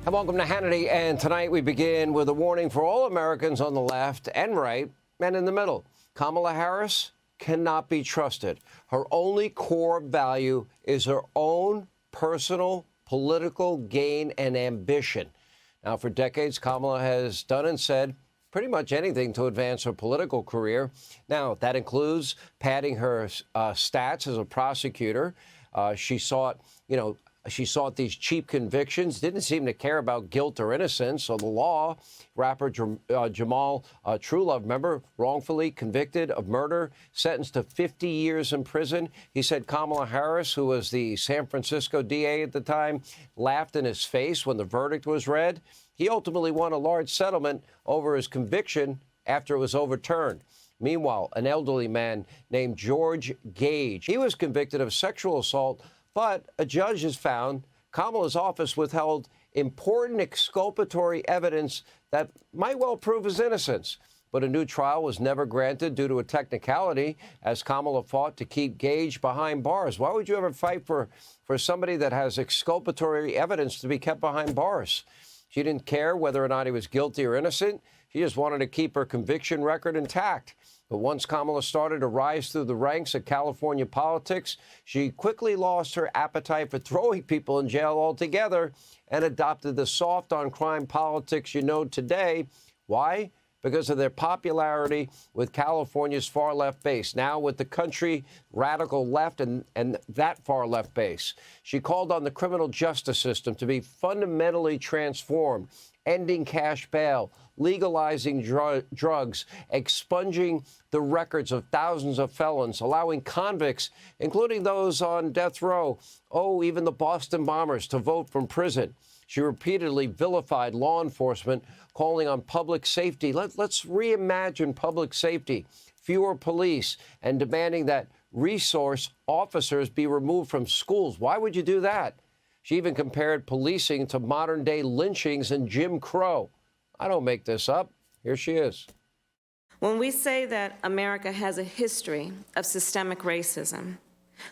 And welcome to Hannity. And tonight we begin with a warning for all Americans on the left and right and in the middle. Kamala Harris cannot be trusted. Her only core value is her own personal political gain and ambition. Now, for decades, Kamala has done and said pretty much anything to advance her political career. Now, that includes padding her stats as a prosecutor. She sought these cheap convictions, didn't seem to care about guilt or innocence. So the law, rapper Jamal Truelove, remember, wrongfully convicted of murder, sentenced to 50 years in prison. He said Kamala Harris, who was the San Francisco DA at the time, laughed in his face when the verdict was read. He ultimately won a large settlement over his conviction after it was overturned. Meanwhile, an elderly man named George Gage, he was convicted of sexual assault, but a judge has found Kamala's office withheld important exculpatory evidence that might well prove his innocence. But a new trial was never granted due to a technicality, as Kamala fought to keep Gage behind bars. Why would you ever fight for somebody that has exculpatory evidence to be kept behind bars? She didn't care whether or not he was guilty or innocent. She just wanted to keep her conviction record intact. But once Kamala started to rise through the ranks of California politics, she quickly lost her appetite for throwing people in jail altogether and adopted the soft-on-crime politics you know today. Why? Because of their popularity with California's far-left base, now with the country radical left and that far-left base. She called on the criminal justice system to be fundamentally transformed, ending cash bail, legalizing drugs, expunging the records of thousands of felons, allowing convicts, including those on death row, even the Boston bombers, to vote from prison. She repeatedly vilified law enforcement, calling on public safety. Let's reimagine public safety, fewer police, and demanding that resource officers be removed from schools. Why would you do that? She even compared policing to modern-day lynchings and Jim Crow. I don't make this up. Here she is. When we say that America has a history of systemic racism,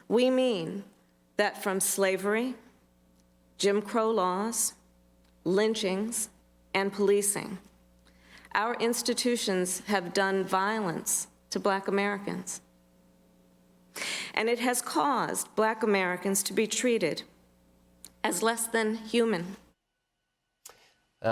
we mean that from slavery, Jim Crow laws, lynchings, and policing, our institutions have done violence to Black Americans. And it has caused Black Americans to be treated as less than human.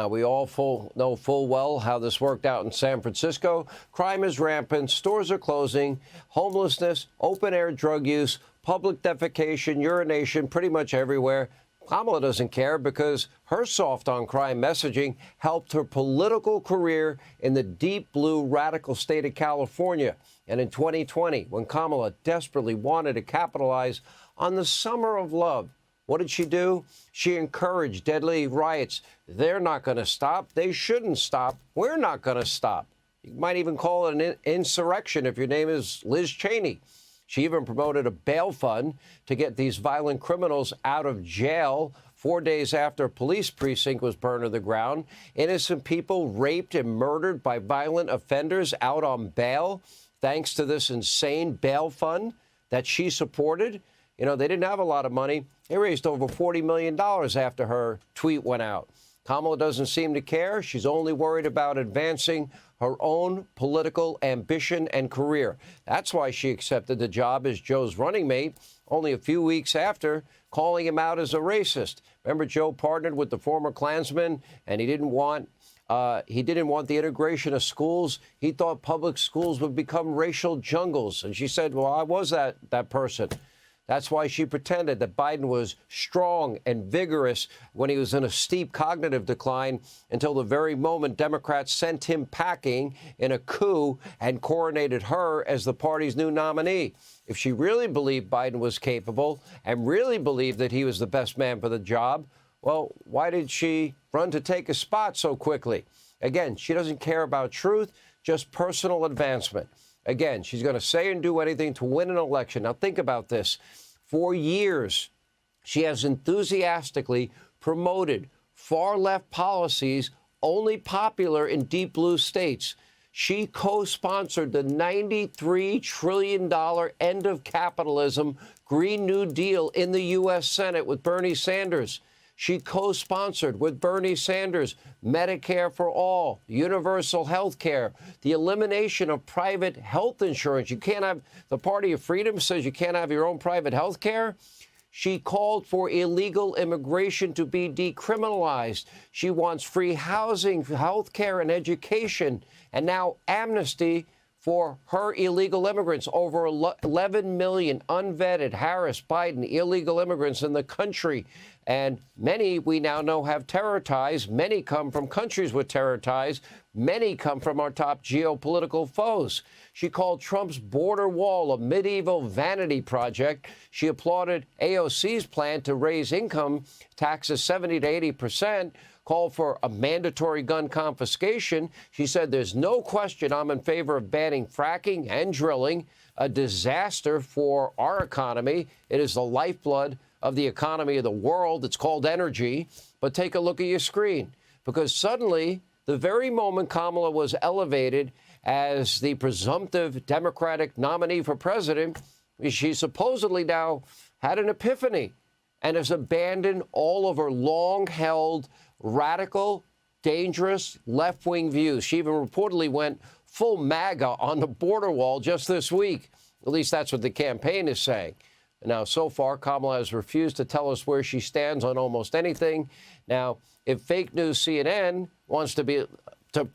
We all know full well how this worked out in San Francisco. Crime is rampant, stores are closing, homelessness, open-air drug use, public defecation, urination, pretty much everywhere. Kamala doesn't care because her soft-on-crime messaging helped her political career in the deep blue radical state of California. And in 2020, when Kamala desperately wanted to capitalize on the summer of love, what did she do? She encouraged deadly riots. They're not going to stop. They shouldn't stop. We're not going to stop. You might even call it an insurrection if your name is Liz Cheney. She even promoted a bail fund to get these violent criminals out of jail 4 days after a police precinct was burned to the ground. Innocent people raped and murdered by violent offenders out on bail, thanks to this insane bail fund that she supported. You know, they didn't have a lot of money. They raised over $40 million after her tweet went out. Kamala doesn't seem to care. She's only worried about advancing her own political ambition and career. That's why she accepted the job as Joe's running mate only a few weeks after calling him out as a racist. Remember, Joe partnered with the former Klansman, and he didn't want the integration of schools. He thought public schools would become racial jungles. And she said, well, I was that person. That's why she pretended that Biden was strong and vigorous when he was in a steep cognitive decline until the very moment Democrats sent him packing in a coup and coronated her as the party's new nominee. If she really believed Biden was capable and really believed that he was the best man for the job, well, why did she run to take a spot so quickly? Again, she doesn't care about truth, just personal advancement. Again, she's going to say and do anything to win an election. Now, think about this. For years, she has enthusiastically promoted far-left policies only popular in deep blue states. She co-sponsored the $93 trillion end of capitalism Green New Deal in the U.S. Senate with Bernie Sanders. She co-sponsored with Bernie Sanders Medicare for all, universal health care, the elimination of private health insurance. You can't have, the Party of Freedom says you can't have your own private health care. She called for illegal immigration to be decriminalized. She wants free housing, health care, and education, and now amnesty for her illegal immigrants. Over 11 million unvetted Harris, Biden, illegal immigrants in the country. And many, we now know, have terror ties. Many come from countries with terror ties. Many come from our top geopolitical foes. She called Trump's border wall a medieval vanity project. She applauded AOC's plan to raise income taxes 70 to 80%. Called for a mandatory gun confiscation. She said, there's no question I'm in favor of banning fracking and drilling, a disaster for our economy. It is the lifeblood of the economy of the world. It's called energy. But take a look at your screen, because suddenly, the very moment Kamala was elevated as the presumptive Democratic nominee for president, she supposedly now had an epiphany and has abandoned all of her long-held radical, dangerous, left-wing views. She even reportedly went full MAGA on the border wall just this week. At least that's what the campaign is saying. Now, so far, Kamala has refused to tell us where she stands on almost anything. Now, if fake news CNN wants to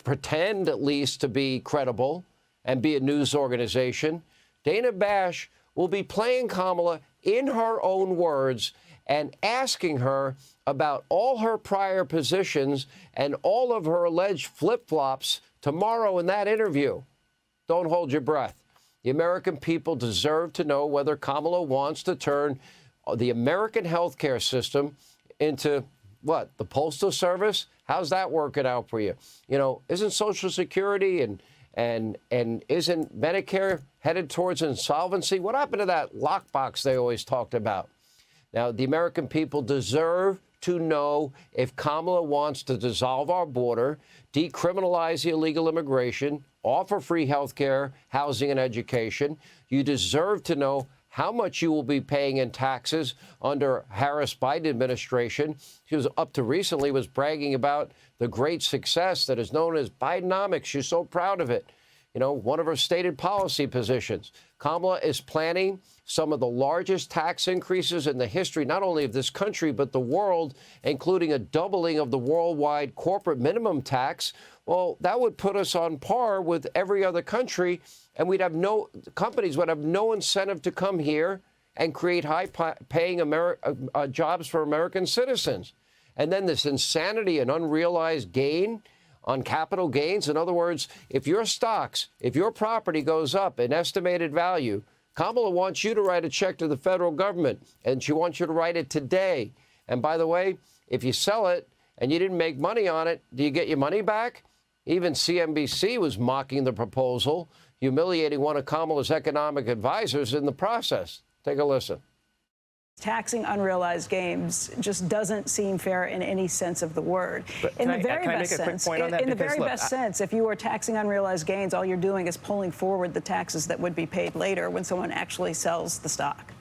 pretend at least to be credible and be a news organization, Dana Bash will be playing Kamala in her own words and asking her about all her prior positions and all of her alleged flip-flops tomorrow in that interview. Don't hold your breath. The American people deserve to know whether Kamala wants to turn the American healthcare system into, what, the Postal Service? How's that working out for you? You know, isn't Social Security and isn't Medicare headed towards insolvency? What happened to that lockbox they always talked about? Now, the American people deserve to know if Kamala wants to dissolve our border, decriminalize illegal immigration, offer free health care, housing, and education. You deserve to know how much you will be paying in taxes under Harris-Biden administration. She was up to recently was bragging about the great success that is known as Bidenomics. She's so proud of it. You know, one of her stated policy positions. Kamala is planning some of the largest tax increases in the history, not only of this country, but the world, including a doubling of the worldwide corporate minimum tax. Well, that would put us on par with every other country, and companies would have no incentive to come here and create high-paying jobs for American citizens. And then this insanity and unrealized gain on capital gains. In other words, if your stocks, if your property goes up in estimated value, Kamala wants you to write a check to the federal government, and she wants you to write it today. And by the way, if you sell it and you didn't make money on it, do you get your money back? Even CNBC was mocking the proposal, humiliating one of Kamala's economic advisors in the process. Take a listen. Taxing unrealized gains just doesn't seem fair in any sense of the word. In the very best sense, if you are taxing unrealized gains, all you're doing is pulling forward the taxes that would be paid later when someone actually sells the stock.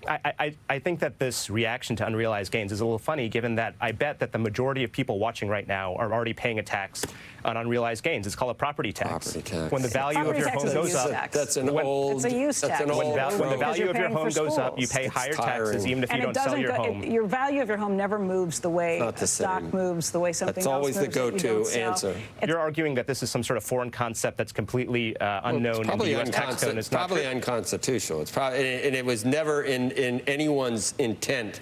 I think that this reaction to unrealized gains is a little funny, given that I bet that the majority of people watching right now are already paying a tax on unrealized gains. It's called a property tax. Property tax. When the value of your home goes up, that's an old. It's a use tax. When the value of your home goes up, you pay higher taxes, even if you don't sell your home. Your value of your home never moves the way a stock moves, the way something else moves. That's always the go-to answer. You're arguing that this is some sort of foreign concept that's completely unknown in the U.S. tax code. It's probably unconstitutional. It's probably, and it was never in anyone's intent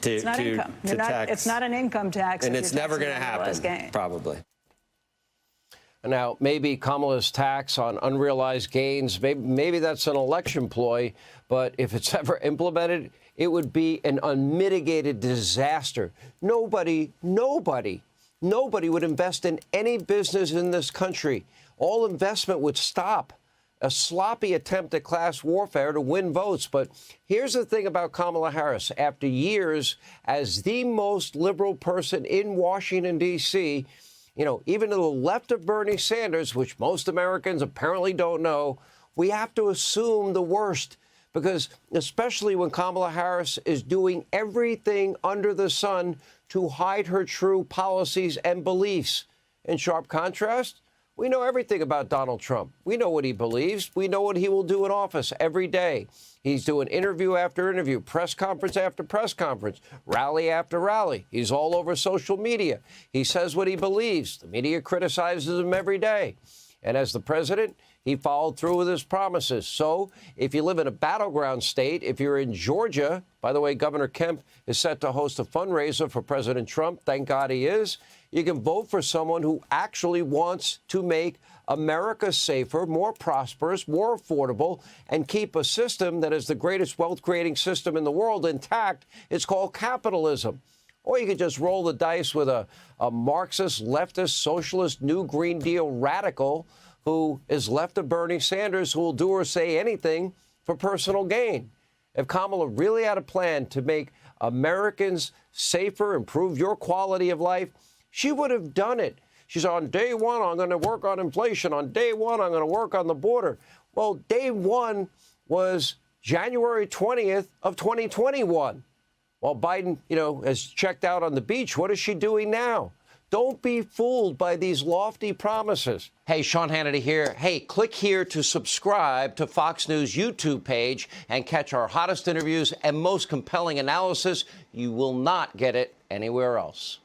to tax. It's not an income tax, and it's never going to happen. Probably. Now, maybe Kamala's tax on unrealized gains, maybe that's an election ploy, but if it's ever implemented, it would be an unmitigated disaster. Nobody would invest in any business in this country. All investment would stop. A sloppy attempt at class warfare to win votes. But here's the thing about Kamala Harris. After years as the most liberal person in Washington, D.C., you know, even to the left of Bernie Sanders, which most Americans apparently don't know, we have to assume the worst, because especially when Kamala Harris is doing everything under the sun to hide her true policies and beliefs. In sharp contrast, we know everything about Donald Trump. We know what he believes. We know what he will do in office every day. He's doing interview after interview, press conference after press conference, rally after rally. He's all over social media. He says what he believes. The media criticizes him every day. And as the president, he followed through with his promises. So if you live in a battleground state, if you're in Georgia, by the way, Governor Kemp is set to host a fundraiser for President Trump. Thank God he is. You can vote for someone who actually wants to make America safer, more prosperous, more affordable, and keep a system that is the greatest wealth-creating system in the world intact. It's called capitalism. Or you could just roll the dice with a Marxist, leftist, socialist, new Green Deal radical who is left of Bernie Sanders, who will do or say anything for personal gain. If Kamala really had a plan to make Americans safer, improve your quality of life, she would have done it. She's on day one, I'm going to work on inflation. On day one, I'm going to work on the border. Well, day one was January 20th of 2021. While Biden, has checked out on the beach, what is she doing now? Don't be fooled by these lofty promises. Hey, Sean Hannity here. Hey, click here to subscribe to Fox News YouTube page and catch our hottest interviews and most compelling analysis. You will not get it anywhere else.